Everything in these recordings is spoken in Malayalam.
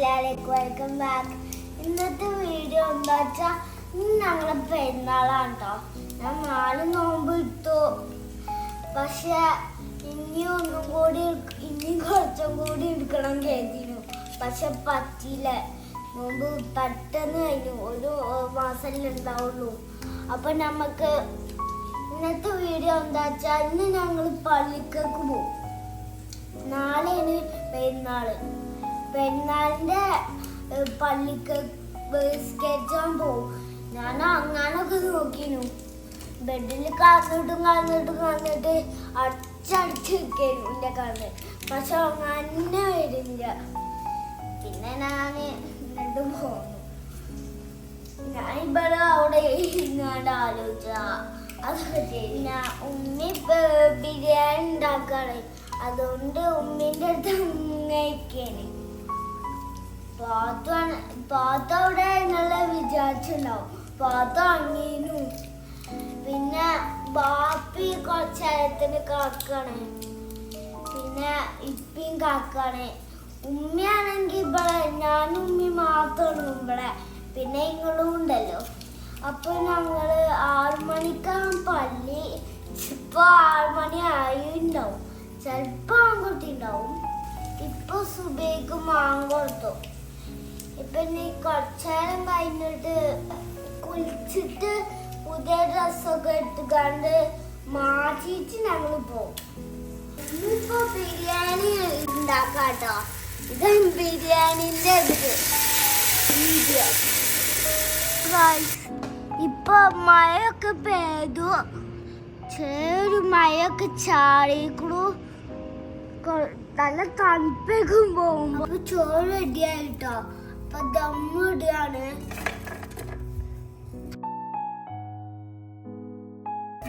Welcome back. ഇന്നത്തെ വീഡിയോ എന്താ വെച്ചാൽ ഇന്ന് ഞങ്ങളെ പെരുന്നാളാണ് കേട്ടോ. ഞാൻ 4 നോമ്പ് ഇട്ടു. പക്ഷെ ഇനി കുറച്ചും കൂടി എടുക്കണം കരുതിയിരുന്നു. പക്ഷെ പറ്റിയില്ല. നോമ്പ് പെട്ടെന്ന് കഴിഞ്ഞു. 1 മാസമല്ലേ ഉണ്ടാവുള്ളൂ. അപ്പൊ നമുക്ക് ഇന്നത്തെ വീഡിയോ എന്താ വെച്ചാൽ ഇന്ന് ഞങ്ങൾ പള്ളിക്കക്ക് പോകും. നാളെയാണ് പെരുന്നാളിന്റെ പള്ളിക്ക് സ്കെച്ചാൻ പോവും. ഞാൻ അങ്ങനൊക്കെ നോക്കിനു. ബെഡിൽ കന്നിട്ട് അടിച്ചടിച്ച് വെക്കായിരുന്നു എൻ്റെ കണ്ണ്. പക്ഷെ അങ്ങനെ വരില്ല. പിന്നെ ഞാൻ എന്നിട്ട് പോന്നു. ഞാൻ ഇവിടെ അവിടെ ഇരുന്നാണ്ട് ആലോചിച്ച അതൊക്കെ ചെയ്യില്ല. ഉമ്മി ബിരിയാണി ഉണ്ടാക്കാണ്. അതുകൊണ്ട് ഉമ്മിൻ്റെ അടുത്ത് കഴിക്കാണ്. പാത്ത അവിടെ എന്നുള്ള വിചാരിച്ചിട്ടുണ്ടാവും. പാത്ത അങ്ങീനു. പിന്നെ ബാപ്പി കുറച്ചേരത്തിന് കാക്കാണ്. പിന്നെ ഇപ്പിയും കാക്കാണ്. ഉമ്മയാണെങ്കിൽ ഇവിടെ ഞാനും ഉമ്മി മാത്രമാണ് ഇവിടെ. പിന്നെ നിങ്ങളും ഉണ്ടല്ലോ. അപ്പൊ ഞങ്ങള് 6 മണിക്കാണ് പള്ളി. ഇപ്പൊ 6 മണി ആയിട്ടുണ്ടാവും. ചിലപ്പോ ആൺകുട്ടിണ്ടാവും. ഇപ്പൊ സുബൈക്ക് മാങ്ങൊടുത്തു. ഇപ്പൊ നീ കുറച്ചേരം കഴിഞ്ഞിട്ട് കുളിച്ചിട്ട് പുതിയ ഡ്രസ്സൊക്കെ എടുത്തുകൊണ്ട് മാറ്റിയിട്ട് ഞങ്ങൾ പോകും. ഇന്നിപ്പോ ബിരിയാണി ഉണ്ടാക്കാട്ടോ. ഇതാണ് ബിരിയാണിന്റെ വീഡിയോ. ഇപ്പൊ മഴയൊക്കെ പെയ്തു. ചെറിയൊരു മഴയൊക്കെ ചാടിക്കണു. നല്ല തണുപ്പേക്കും പോകുമ്പോ ചോറ് റെഡിയായിട്ടോ. അപ്പൊ ദമ്മിടുകയാണ്.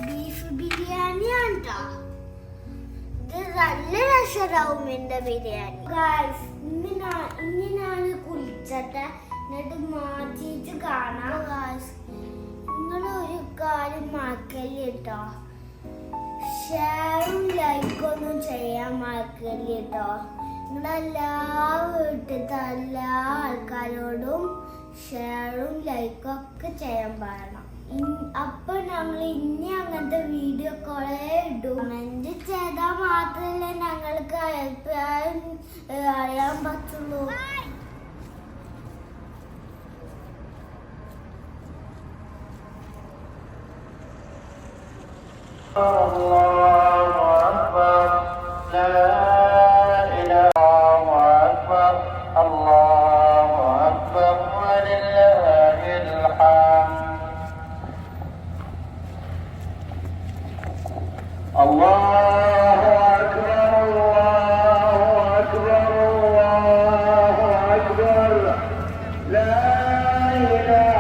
ബീഫ് ബിരിയാണിയാണ് ട്ടോ. ഇത് നല്ല രസമാവും എന്റെ ബിരിയാണി. ഇനി ഞാൻ കുളിച്ചട്ടെ. എന്നിട്ട് മാറ്റിയിട്ട് കാണാം. നിങ്ങളൊരു കാര്യം മറക്കല്ലേ കേട്ടോ. ഷെയറും ലൈക്കൊന്നും ചെയ്യാൻ മറക്കല്ലേ കേട്ടോ. നിങ്ങളെല്ലാ വീട്ടിലത്തെ എല്ലാ ആൾക്കാരോടും ഷെയറും ലൈക്കും ഒക്കെ ചെയ്യാൻ പറയണം. അപ്പൊ ഞങ്ങൾ ഇനി അങ്ങനത്തെ വീഡിയോ കുറെ ഇടും. കമന്റ് ചെയ്താൽ മാത്രമല്ലേ ഞങ്ങൾക്ക് അഭിപ്രായം അറിയാൻ പറ്റുള്ളൂ. الله أكبر لا إله أكبر الله أكبر ولله الحمد الله أكبر الله أكبر الله أكبر لا إله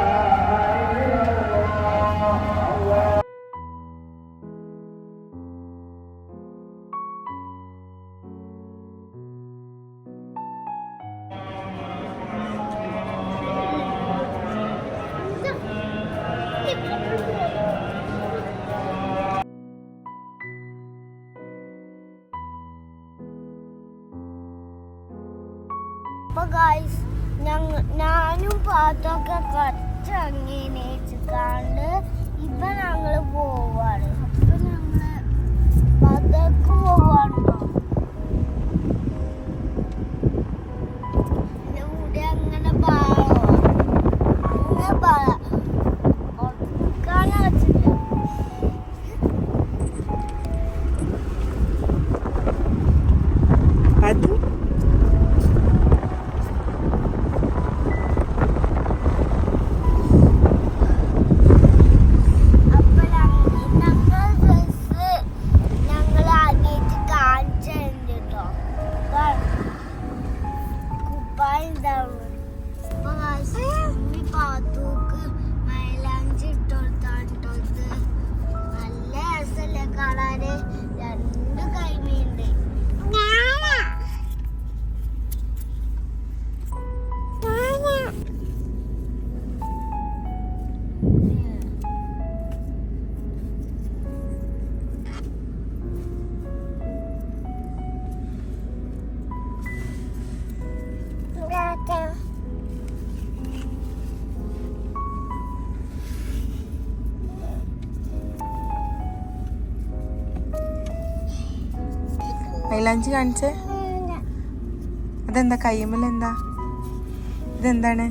إلا الله. അപ്പൊ ഗായ്സ് ഞാനും പാത്തൊക്കെ കുറച്ചങ്ങനെ വെച്ചിട്ടാണ്ട് ഇപ്പൊ ഞങ്ങള് പോവാണ്. അപ്പൊ ഞങ്ങള് പാത്തൊക്കെ പോവാണ്. എന്റെ കൂടെ അങ്ങനെ വെച്ചിട്ട് പാത്തൂക്ക് മൈലാഞ്ചി ഇട്ടോടുത്താട്ടത്. നല്ല രസല്ലേ കാണാന്. 2 കൈമയുണ്ട്. മൈലാഞ്ചി കാണിച്ചേ. അതെന്താ കയ്യുമ്മൽ എന്താ? ഇതെന്താണ്?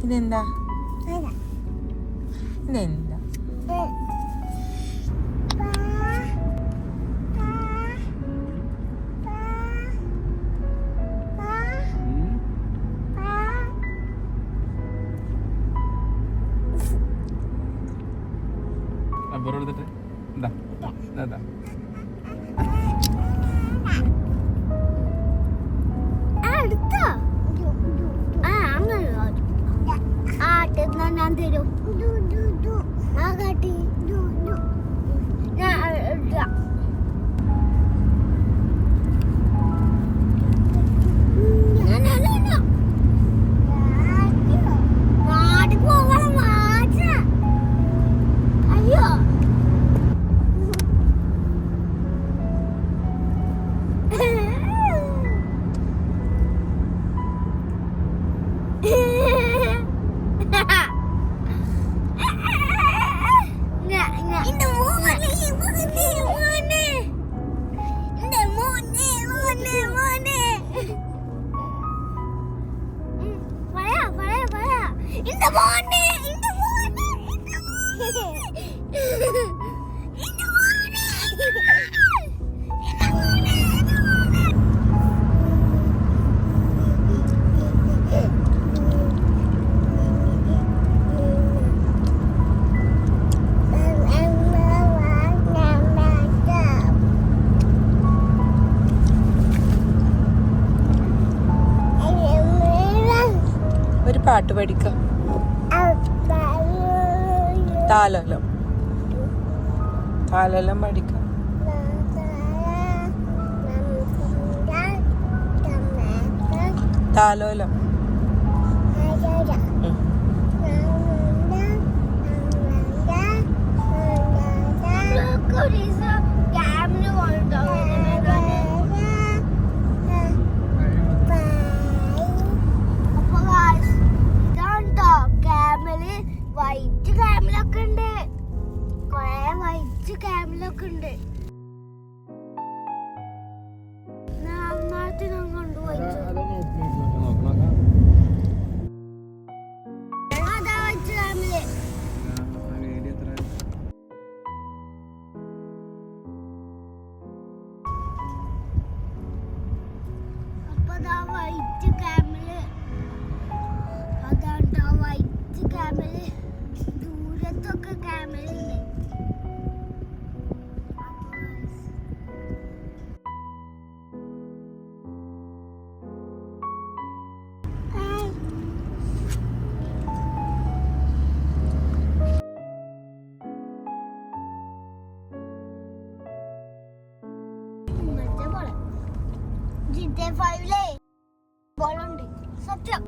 ഇതെന്താ? ഇതെന്താ? എടുത്തിട്ട് എന്താ എന്താ ഞാൻ തരും ആ കാട്ടി ഞാൻ നാട്ടിൽ പോകണം മാറ്റ അയ്യോ ഒരു പാട്ട് പഠിക്കാം. താലോലം താലോലം പഠിക്കാം. താലോലം വൈറ്റ് ക്യാമലൊക്കെ ഉണ്ട്, കൊറേ വൈറ്റ് ക്യാമലൊക്കെ ഉണ്ട്. നാളത്തെ ഞാൻ കൊണ്ടുപോയി അതാ വൈറ്റ് ക്യാമല്. അപ്പൊ അതാ വൈറ്റ് ക്യാമല്, അതാണ്ടാ വൈറ്റ് ക്യാമല്. ദൂരത്തൊക്കെ ക്യാമലുണ്ട്. GTA 5 ബോളുണ്ട് സത്യം.